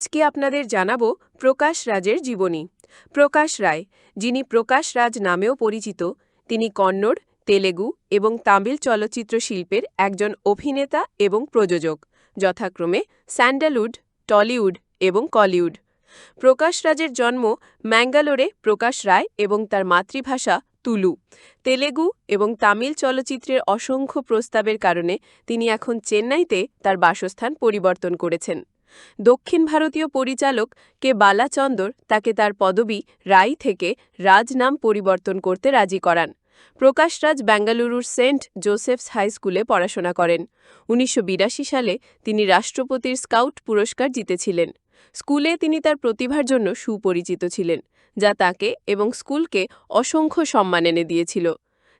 আজকে আপনাদের জানাবো প্রকাশ রাজের জীবনী। প্রকাশ রায়, যিনি প্রকাশ রাজ নামেও পরিচিত, তিনি কন্নড়, তেলেগু এবং তামিল চলচ্চিত্র শিল্পের একজন অভিনেতা এবং প্রযোজক, যথাক্রমে স্যান্ডালউড, টলিউড এবং কলিউড। প্রকাশ রাজের জন্ম ম্যাঙ্গালোরে। প্রকাশ রায় এবং তার মাতৃভাষা তুলু, তেলেগু এবং তামিল চলচ্চিত্রের অসংখ্য প্রস্তাবের কারণে তিনি এখন চেন্নাইতে তার বাসস্থান পরিবর্তন করেছেন। দক্ষিণ ভারতীয় পরিচালক কে বালাচন্দর তাকে তার পদবি রাই থেকে রাজ নাম পরিবর্তন করতে রাজি করান। প্রকাশ রাজ বেঙ্গালুরুর সেন্ট জোসেফস হাই স্কুলে পড়াশোনা করেন। ১৯৮২ সালে তিনি রাষ্ট্রপতির স্কাউট পুরস্কার জিতেছিলেন। স্কুলে তিনি তার প্রতিভার জন্য সুপরিচিত ছিলেন, যা তাকে এবং স্কুলকে অসংখ্য সম্মান এনে দিয়েছিল।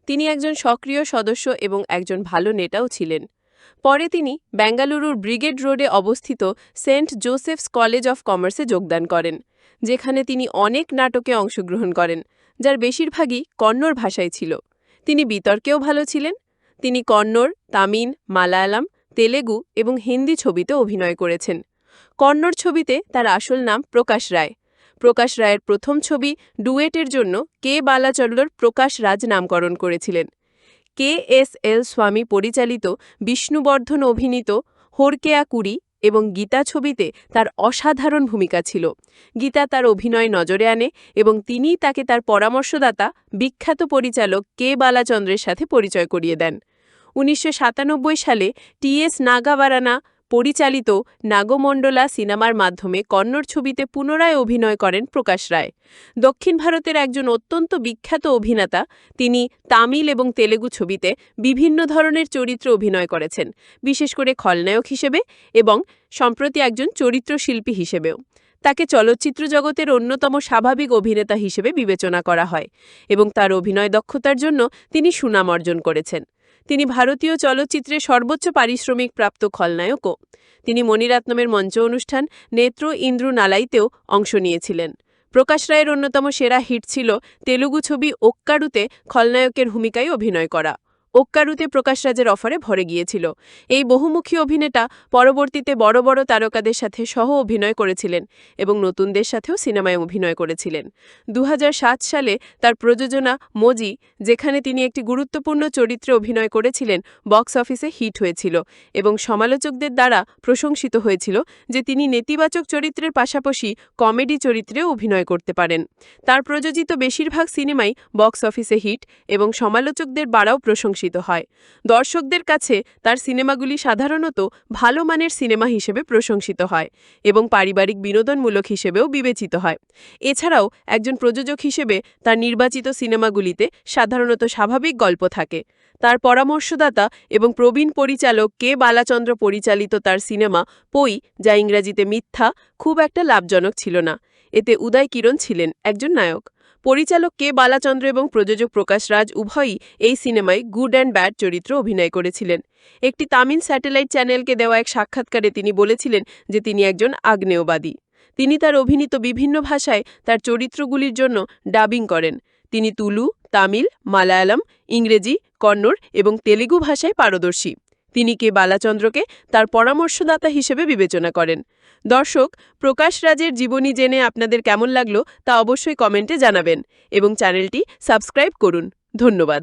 তিনি একজন সক্রিয় সদস্য এবং একজন ভালো নেতাও ছিলেন। পরে তিনি বেঙ্গালুরুর ব্রিগেড রোডে অবস্থিত সেন্ট জোসেফস কলেজ অফ কমার্সে যোগদান করেন, যেখানে তিনি অনেক নাটকে অংশগ্রহণ করেন, যার বেশিরভাগই কন্নড় ভাষায় ছিল। তিনি বিতর্কেও ভালো ছিলেন। তিনি কন্নড়, তামিল, মালায়ালাম, তেলেগু এবং হিন্দি ছবিতে অভিনয় করেছেন। কন্নড় ছবিতে তার আসল নাম প্রকাশ রায়। প্রকাশ রায়ের প্রথম ছবি ডুয়েটের জন্য কে বালাচন্দর প্রকাশ রাজ নামকরণ করেছিলেন। KSL স্বামী পরিচালিত, বিষ্ণুবর্ধন অভিনীত হোরকেয়া কুড়ি এবং গীতা ছবিতে তার অসাধারণ ভূমিকা ছিল। গীতা তার অভিনয় নজরে আনে এবং তিনিই তাকে তার পরামর্শদাতা, বিখ্যাত পরিচালক কে বালাচন্দ্রের সাথে পরিচয় করিয়ে দেন। ১৯৯৭ সালে TS নাগাভারানা পরিচালিত নাগমণ্ডলা সিনেমার মাধ্যমে কন্নড় ছবিতে পুনরায় অভিনয় করেন প্রকাশ রায়। দক্ষিণ ভারতের একজন অত্যন্ত বিখ্যাত অভিনেতা, তিনি তামিল এবং তেলেগু ছবিতে বিভিন্ন ধরনের চরিত্রে অভিনয় করেছেন, বিশেষ করে খলনায়ক হিসেবে এবং সম্প্রতি একজন চরিত্রশিল্পী হিসেবেও। তাকে চলচ্চিত্র জগতের অন্যতম স্বাভাবিক অভিনেতা হিসেবে বিবেচনা করা হয় এবং তার অভিনয় দক্ষতার জন্য তিনি সুনাম অর্জন করেছেন। তিনি ভারতীয় চলচ্চিত্রে সর্বোচ্চ পারিশ্রমিক প্রাপ্ত খলনায়কও। তিনি মণিরত্নমের মঞ্চ অনুষ্ঠান নেত্র ইন্দ্রু নালাইতেও অংশ নিয়েছিলেন। প্রকাশ রায়ের অন্যতম সেরা হিট ছিল তেলুগু ছবি ওক্কারুতে খলনায়কের ভূমিকায় অভিনয় করা। ওক্কারুতে প্রকাশ রাজের অফারে ভরে গিয়েছিল। এই বহুমুখী অভিনেতা পরবর্তীতে বড় বড় তারকাদের সাথে সহ অভিনয় করেছিলেন এবং নতুনদের সাথেও সিনেমায় অভিনয় করেছিলেন। ২০০৭ সালে তার প্রযোজনা মোজি, যেখানে তিনি একটি গুরুত্বপূর্ণ চরিত্রে অভিনয় করেছিলেন, বক্স অফিসে হিট হয়েছিল এবং সমালোচকদের দ্বারা প্রশংসিত হয়েছিল যে তিনি নেতিবাচক চরিত্রের পাশাপাশি কমেডি চরিত্রেও অভিনয় করতে পারেন। তার প্রযোজিত বেশিরভাগ সিনেমাই বক্স অফিসে হিট এবং সমালোচকদের দ্বারাও প্রশংসিত হয়। দর্শকদের কাছে তার সিনেমাগুলি সাধারণত ভালো মানের সিনেমা হিসেবে প্রশংসিত হয় এবং পারিবারিক বিনোদনমূলক হিসেবেও বিবেচিত হয়। এছাড়াও একজন প্রযোজক হিসেবে তার নির্বাচিত সিনেমাগুলিতে সাধারণত স্বাভাবিক গল্প থাকে। তার পরামর্শদাতা এবং প্রবীণ পরিচালক কে বালাচন্দ্র পরিচালিত তার সিনেমা পই, যা ইংরেজিতে মিথ্যা, খুব একটা লাভজনক ছিল না। এতে উদয় কিরণ ছিলেন একজন নায়ক। পরিচালক কে বালাচন্দ্র এবং প্রযোজক প্রকাশ রাজ উভয়ই এই সিনেমায় গুড অ্যান্ড ব্যাড চরিত্রে অভিনয় করেছিলেন। একটি তামিল স্যাটেলাইট চ্যানেলকে দেওয়া এক সাক্ষাৎকারে তিনি বলেছিলেন যে তিনি একজন আগ্নেয়বাদী। তিনি তার অভিনীত বিভিন্ন ভাষায় তার চরিত্রগুলির জন্য ডাবিং করেন। তিনি তুলু, তামিল, মালায়ালাম, ইংরেজি, কন্নড় এবং তেলুগু ভাষায় পারদর্শী। তিনি কে বালাচন্দ্রকে তার পরামর্শদাতা হিসেবে বিবেচনা করেন। দর্শক, প্রকাশ রাজের জীবনী জেনে আপনাদের কেমন লাগলো তা অবশ্যই কমেন্টে জানাবেন এবং চ্যানেলটি সাবস্ক্রাইব করুন। ধন্যবাদ।